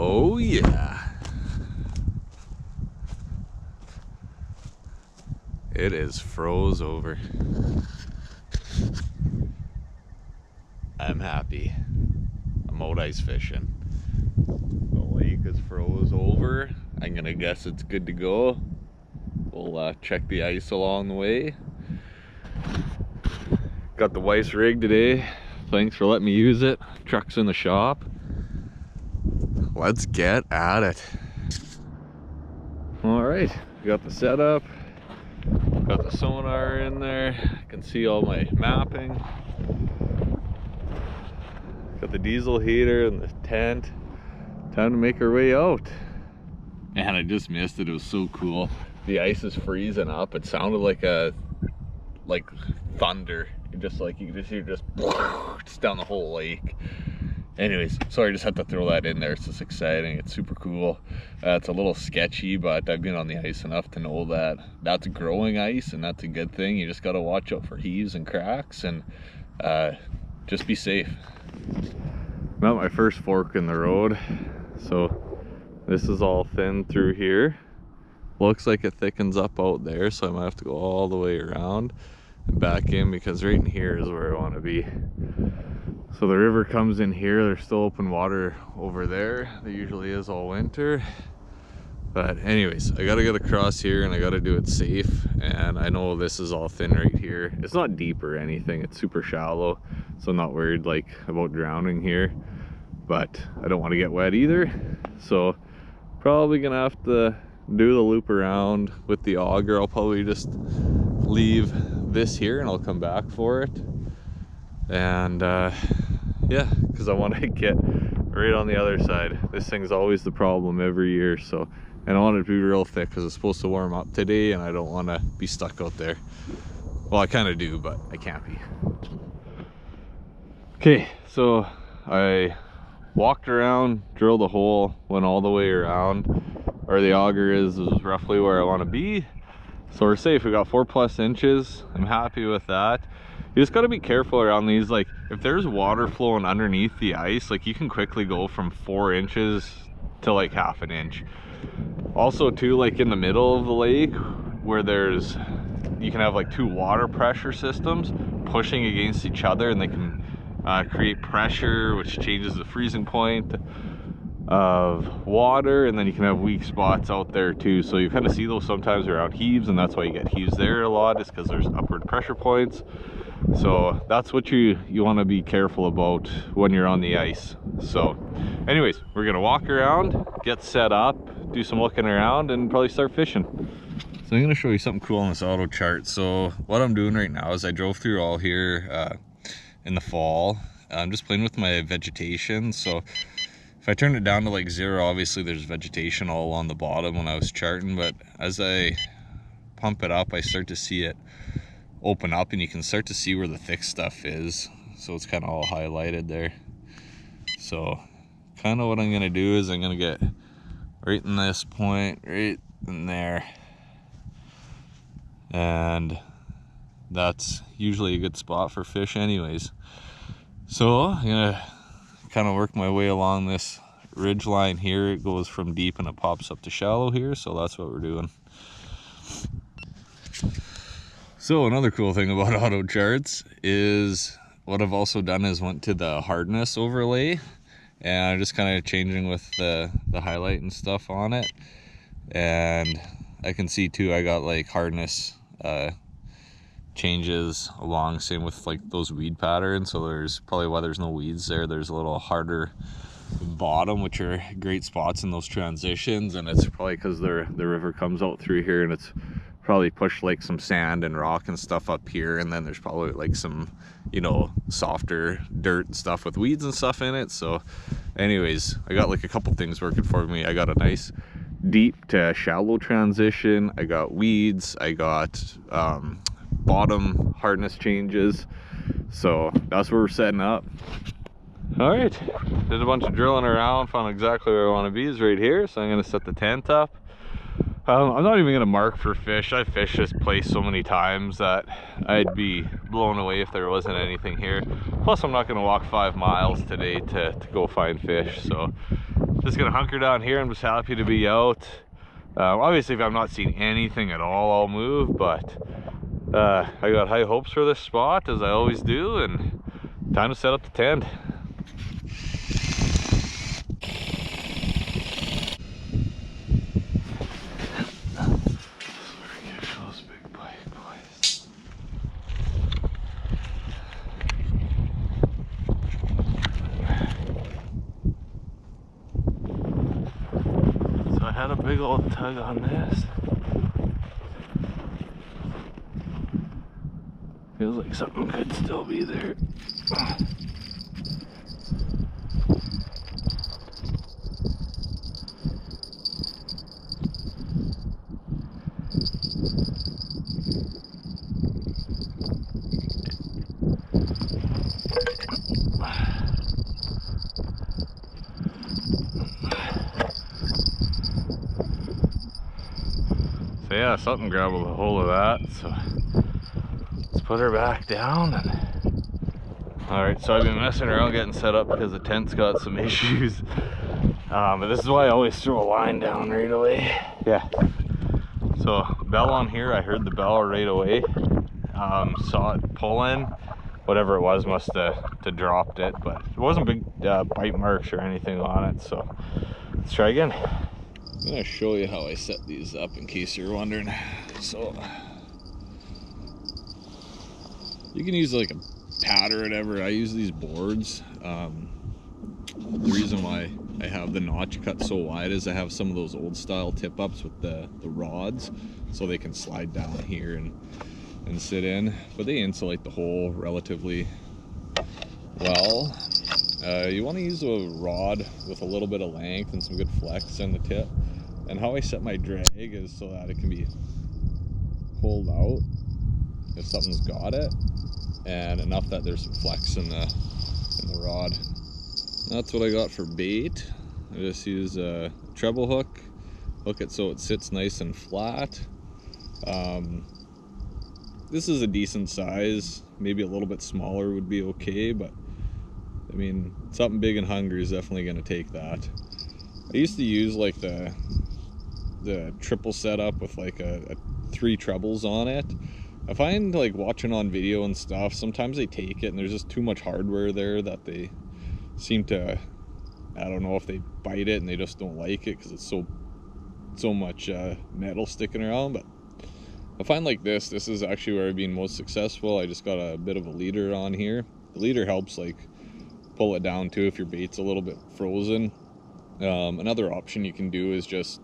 Oh yeah. It is froze over. I'm happy. I'm out ice fishing. The lake is froze over. I'm gonna guess it's good to go. We'll check the ice along the way. Got the wife's rig today. Thanks for letting me use it. Truck's in the shop. Let's get at it. All right, got the setup. Got the sonar in there. I can see all my mapping. Got the diesel heater and the tent. Time to make our way out. Man, I just missed it. It was so cool. The ice is freezing up. It sounded like thunder. Just like you can just hear just down the whole lake. Anyways, sorry, I just had to throw that in there. It's just exciting. It's super cool. It's a little sketchy, but I've been on the ice enough to know that that's growing ice, and that's a good thing. You just got to watch out for heaves and cracks, and just be safe. I'm at my first fork in the road, so this is all thin through here. Looks like it thickens up out there, so I might have to go all the way around and back in, because right in here is where I want to be. So the river comes in here. There's still open water over there. There usually is all winter. But anyways, I gotta get across here and I gotta do it safe. And I know this is all thin right here. It's not deep or anything. It's super shallow. So I'm not worried like about drowning here. But I don't want to get wet either. So probably gonna have to do the loop around with the auger. I'll probably just leave this here and I'll come back for it. And yeah, because I want to get right on the other side. This thing's always the problem every year, so, and I want it to be real thick because it's supposed to warm up today and I don't want to be stuck out there. Well, I kind of do, but I can't be. Okay, so I walked around, drilled a hole, went all the way around. Where the auger is roughly where I want to be. So we're safe. We got 4+ inches. I'm happy with that. You just got to be careful around these. Like if there's water flowing underneath the ice, like you can quickly go from 4 inches to like 1/2 inch. Also too, like in the middle of the lake where you can have like 2 water pressure systems pushing against each other, and they can create pressure, which changes the freezing point of water, and then you can have weak spots out there too. So you kind of see those sometimes around heaves, and that's why you get heaves there a lot, is because there's upward pressure points. So that's what you want to be careful about when you're on the ice. So anyways, we're gonna walk around, get set up, do some looking around, and probably start fishing. So I'm gonna show you something cool on this auto chart. So what I'm doing right now is I drove through all here in the fall. I'm just playing with my vegetation. So if I turn it down to like 0, obviously there's vegetation all along the bottom when I was charting, but as I pump it up, I start to see it open up, and you can start to see where the thick stuff is. So it's kind of all highlighted there. So kind of what I'm gonna do is I'm gonna get right in this point, right in there, and that's usually a good spot for fish anyways. So I'm gonna kind of work my way along this ridge line here. It goes from deep and it pops up to shallow here, so that's what we're doing. So another cool thing about auto charts is what I've also done is went to the hardness overlay, and I'm just kind of changing with the highlight and stuff on it. And I can see too, I got like hardness changes along, same with like those weed patterns. So there's probably why there's no weeds there. There's a little harder bottom, which are great spots in those transitions, and it's probably because the river comes out through here, and it's probably pushed like some sand and rock and stuff up here, and then there's probably like some, you know, softer dirt and stuff with weeds and stuff in it. So anyways, I got like a couple things working for me. I got a nice deep to shallow transition, I got weeds, I got bottom hardness changes. So that's where we're setting up. All right, did a bunch of drilling around, found exactly where I want to be, is right here. So I'm going to set the tent up. I'm not even going to mark for fish. I fished this place so many times that I'd be blown away if there wasn't anything here. Plus I'm not going to walk 5 miles today to go find fish. So just gonna hunker down here. I'm just happy to be out. Obviously if I'm not seeing anything at all, I'll move, but I got high hopes for this spot, as I always do, and time to set up the tent. So I had a big old tug on this. Feels like something could still be there. So yeah, something grabbed a hold of that, so let's put her back down. Alright, so I've been messing around getting set up because the tent's got some issues. But this is why I always throw a line down right away. Yeah. So bell on here, I heard the bell right away. Saw it pulling. Whatever it was must have dropped it, but it wasn't big bite marks or anything on it, so let's try again. I'm gonna show you how I set these up in case you're wondering. So you can use like a pad or whatever. I use these boards. The reason why I have the notch cut so wide is I have some of those old style tip ups with the rods, so they can slide down here and sit in, but they insulate the hole relatively well. You want to use a rod with a little bit of length and some good flex in the tip. And how I set my drag is so that it can be pulled out if something's got it, and enough that there's some flex in the rod. That's what I got for bait. I just use a treble hook it so it sits nice and flat. This is a decent size. Maybe a little bit smaller would be okay, but I mean, something big and hungry is definitely going to take that. I used to use like the triple setup with like a 3 trebles on it. I find like watching on video and stuff, sometimes they take it and there's just too much hardware there that they seem to, I don't know if they bite it and they just don't like it because it's so much metal sticking around. But I find like this is actually where I've been most successful. I just got a bit of a leader on here. The leader helps like pull it down too if your bait's a little bit frozen. Another option you can do is just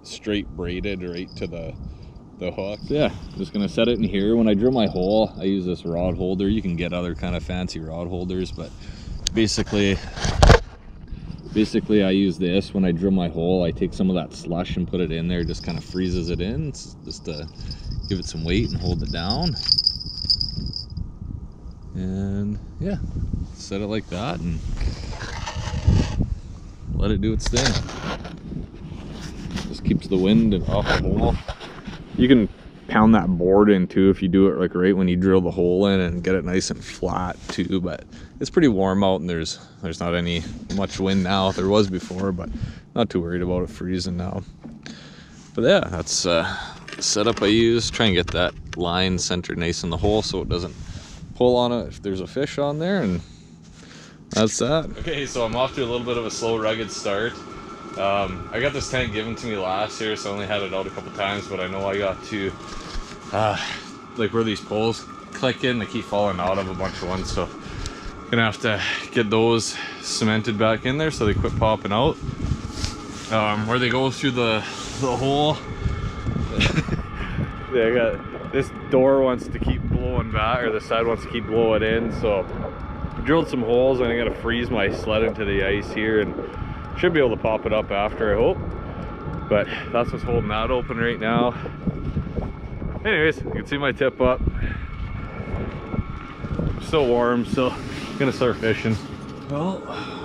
straight braided right to the hook. Yeah, just gonna set it in here. When I drill my hole, I use this rod holder. You can get other kind of fancy rod holders, but basically I use this. When I drill my hole, I take some of that slush and put it in there, just kind of freezes it in, just to give it some weight and hold it down. And yeah, set it like that and let it do its thing. Just keeps the wind off the hole. You can pound that board in too if you do it like right when you drill the hole in and get it nice and flat too, but it's pretty warm out and there's not any much wind now. There was before, but not too worried about it freezing now. But yeah, that's the setup I use. Try and get that line centered nice in the hole so it doesn't pull on it if there's a fish on there, and that's that. Okay, so I'm off to a little bit of a slow, rugged start. I got this tent given to me last year, so I only had it out a couple times, but I know I got to like where these poles click in, they keep falling out of a bunch of ones, so gonna have to get those cemented back in there so they quit popping out. Where they go through the hole, yeah, I got this door wants to keep blowing back, or the side wants to keep blowing in, so I drilled some holes and I'm gonna freeze my sled into the ice here and should be able to pop it up after, I hope. But that's what's holding that open right now. Anyways, you can see my tip up. Still warm, so I'm gonna start fishing. Well,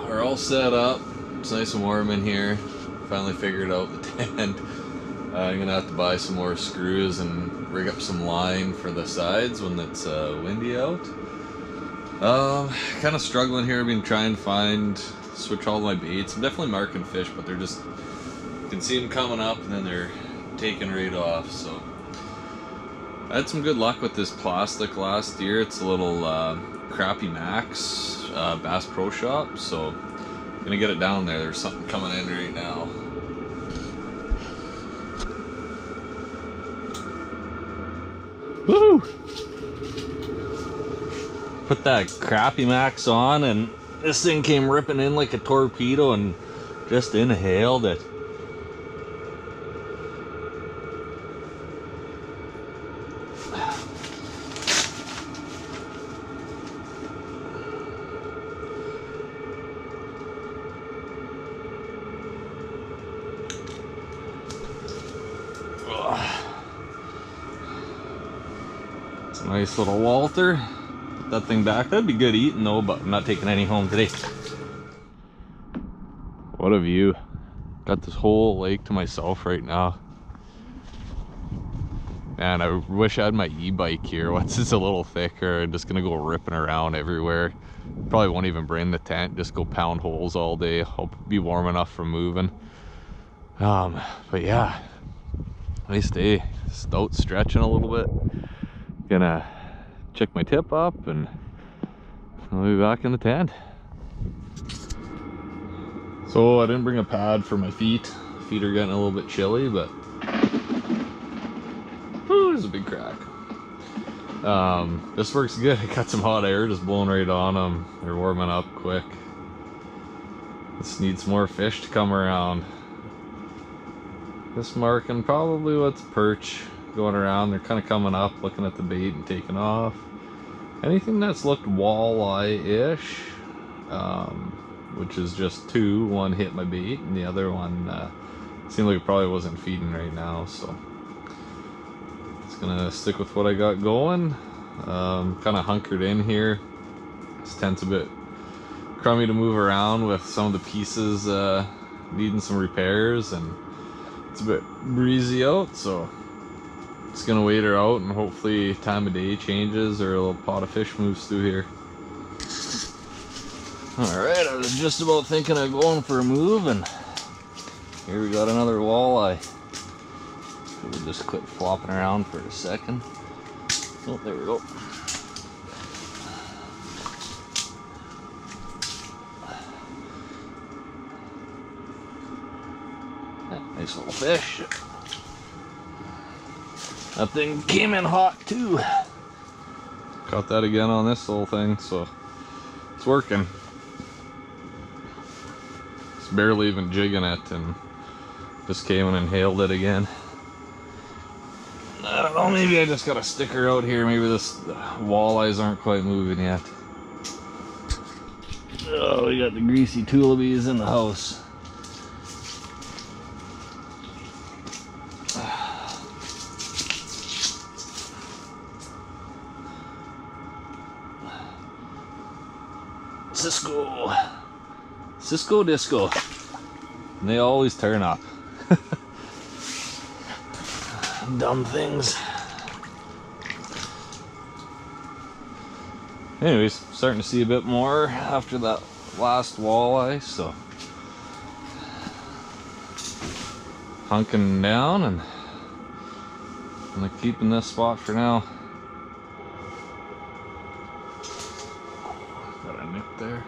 we're all set up. It's nice and warm in here. Finally figured out the tent. I'm gonna have to buy some more screws and rig up some line for the sides when it's windy out. Kind of struggling here. I've been trying to find switch all my baits. I'm definitely marking fish, but they're just, you can see them coming up and then they're taking right off. So I had some good luck with this plastic last year. It's a little Crappie Max Bass Pro Shop, so I'm gonna get it down there. There's something coming in right now. Woo! Put that Crappie Max on and this thing came ripping in like a torpedo and just inhaled it. It's a nice little Walter. Put that thing back. That'd be good eating though, but I'm not taking any home today. What a view. Got this whole lake to myself right now. Man, I wish I had my e-bike here. Once it's a little thicker, I'm just gonna go ripping around everywhere. Probably won't even bring the tent, just go pound holes all day. I'll be warm enough for moving. But yeah, nice day. Just out stretching a little bit. Gonna check my tip up and I'll be back in the tent. So I didn't bring a pad for my feet. Feet are getting a little bit chilly, but whew, there's a big crack. This works good. I got some hot air just blowing right on them. They're warming up quick. Just need some more fish to come around. This marking probably what's perch going around. They're kind of coming up, looking at the bait and taking off. Anything that's looked walleye-ish, which is just two. One hit my bait and the other one seemed like it probably wasn't feeding right now, so it's gonna stick with what I got going. Kind of hunkered in here. This tent's a bit crummy to move around with some of the pieces needing some repairs, and it's a bit breezy out, so it's gonna wait her out and hopefully time of day changes or a little pot of fish moves through here. Alright, I was just about thinking of going for a move, and here we got another walleye. We'll just quit flopping around for a second. Oh, there we go. Nice little fish. That thing came in hot too. Caught that again on this little thing, so it's working. It's barely even jigging it and just came in and hailed it again. I don't know, maybe I just got a sticker out here. Maybe the walleyes aren't quite moving yet. Oh, we got the greasy tullabies in the house. Cisco Disco. And they always turn up. Dumb things. Anyways, starting to see a bit more after that last walleye, so hunking down and I'm gonna keep in this spot for now. Got a nick there.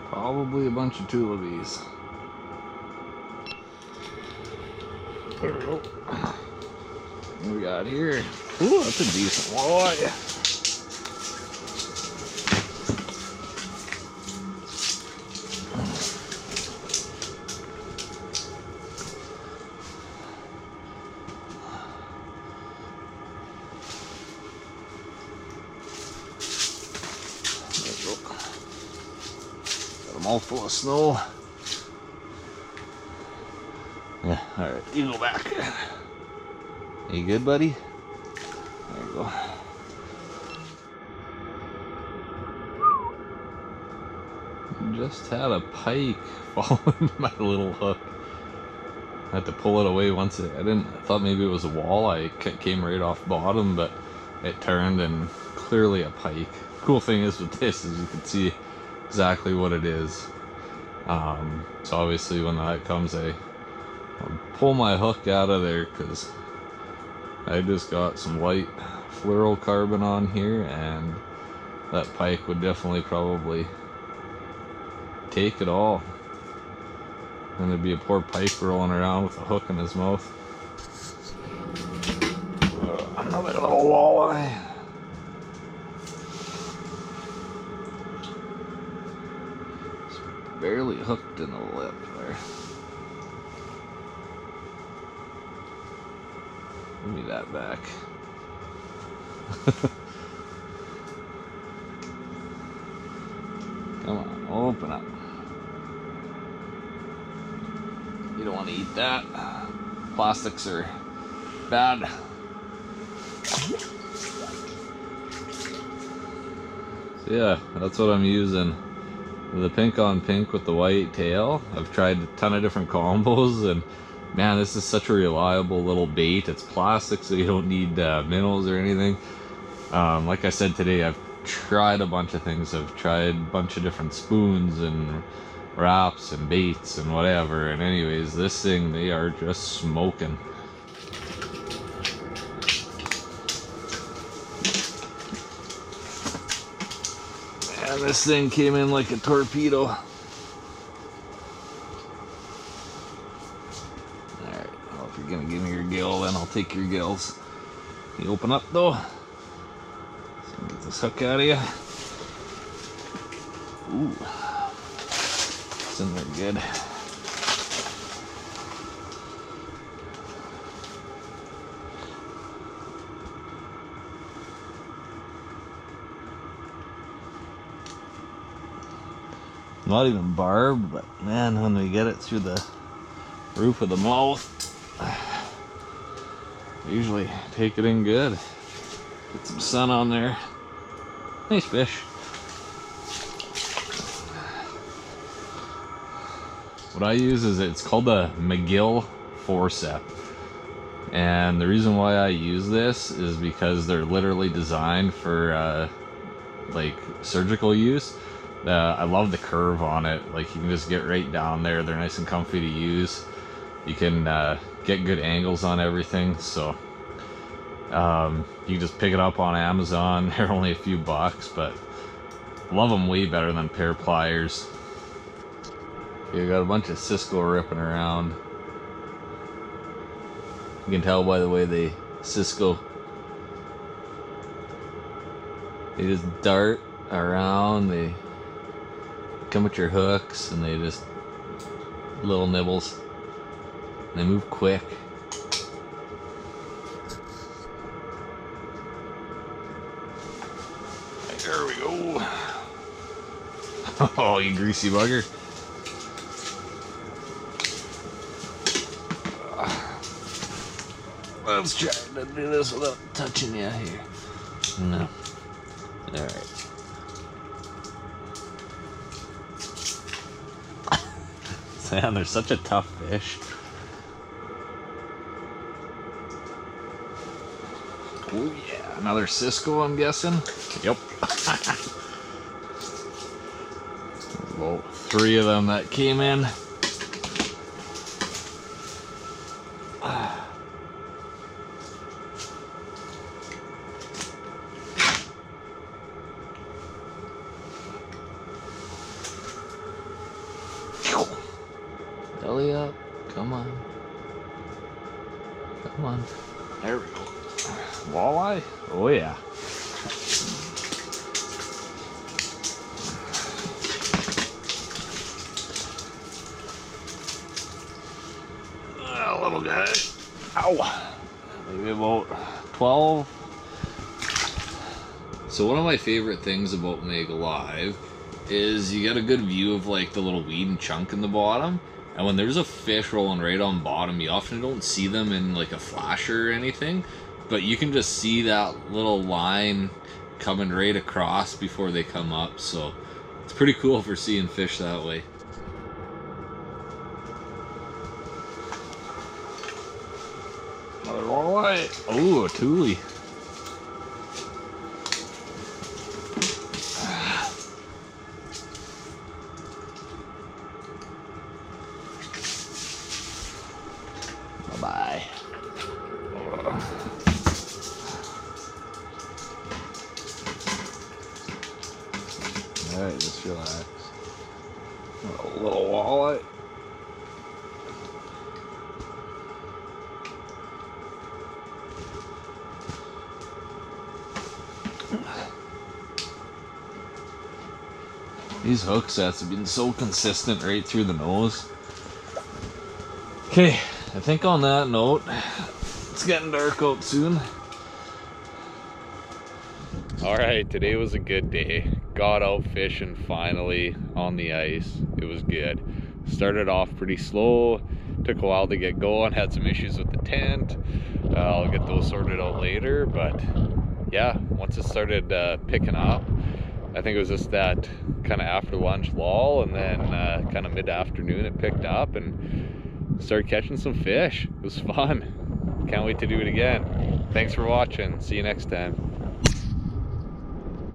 Probably a bunch of tullabies. There we go. What we got here? Ooh, that's a decent walleye. All full of snow. Yeah, alright, you go back. You good, buddy? There you go. Just had a pike fall into my little hook. I had to pull it away once I thought maybe it was a walleye. It came right off bottom, but it turned, and clearly a pike. Cool thing is with this is you can see exactly what it is. So obviously when that comes, I'll pull my hook out of there because I just got some light fluorocarbon on here, and that pike would definitely probably take it all. And there'd be a poor pike rolling around with a hook in his mouth. Another little walleye. It's barely hooked in the lip there. Give me that back. Come on, open up. You don't want to eat that. Plastics are bad. So yeah, that's what I'm using. The pink on pink with the white tail. I've tried a ton of different combos, and man, this is such a reliable little bait. It's plastic, so you don't need minnows or anything. Like I said today, I've tried a bunch of things. I've tried a bunch of different spoons and wraps and baits and whatever, and anyways, this thing, they are just smoking. And this thing came in like a torpedo. Alright, well, if you're gonna give me your gill, then I'll take your gills. You open up though, so I can get this hook out of you. Ooh, it's in there good. Not even barbed, but man, when we get it through the roof of the mouth, usually take it in good. Get some sun on there. Nice fish. What I use is, it's called the McGill forceps. And the reason why I use this is because they're literally designed for like surgical use. I love the curve on it. Like, you can just get right down there. They're nice and comfy to use. You can get good angles on everything. So you can just pick it up on Amazon. They're only a few bucks, but love them way better than pair pliers. You got a bunch of Cisco ripping around. You can tell by the way they Cisco. They just dart around. They come with your hooks, and they just little nibbles. They move quick. There we go. Oh, you greasy bugger. Let's try to do this without touching you here. No. Alright. Man, they're such a tough fish. Oh yeah, another Cisco, I'm guessing. Yep. About 3 of them that came in. Belly up, come on. Come on. There we go. Walleye? Oh yeah. Little guy. Ow. Maybe about 12. So one of my favorite things about Mega Live is you get a good view of like the little weed and chunk in the bottom. And when there's a fish rolling right on bottom, you often don't see them in like a flasher or anything, but you can just see that little line coming right across before they come up. So it's pretty cool for seeing fish that way. Another walleye. Oh, a tule. Bye-bye. Alright, just relax. A little walleye. These hook sets have been so consistent right through the nose. Okay, I think on that note, it's getting dark out soon. Alright, today was a good day. Got out fishing finally on the ice. It was good. Started off pretty slow, took a while to get going, had some issues with the tent. I'll get those sorted out later, but yeah, once it started picking up, I think it was just that kind of after lunch lull, and then kind of mid-afternoon it picked up and started catching some fish. It was fun. Can't wait to do it again. Thanks for watching. See you next time.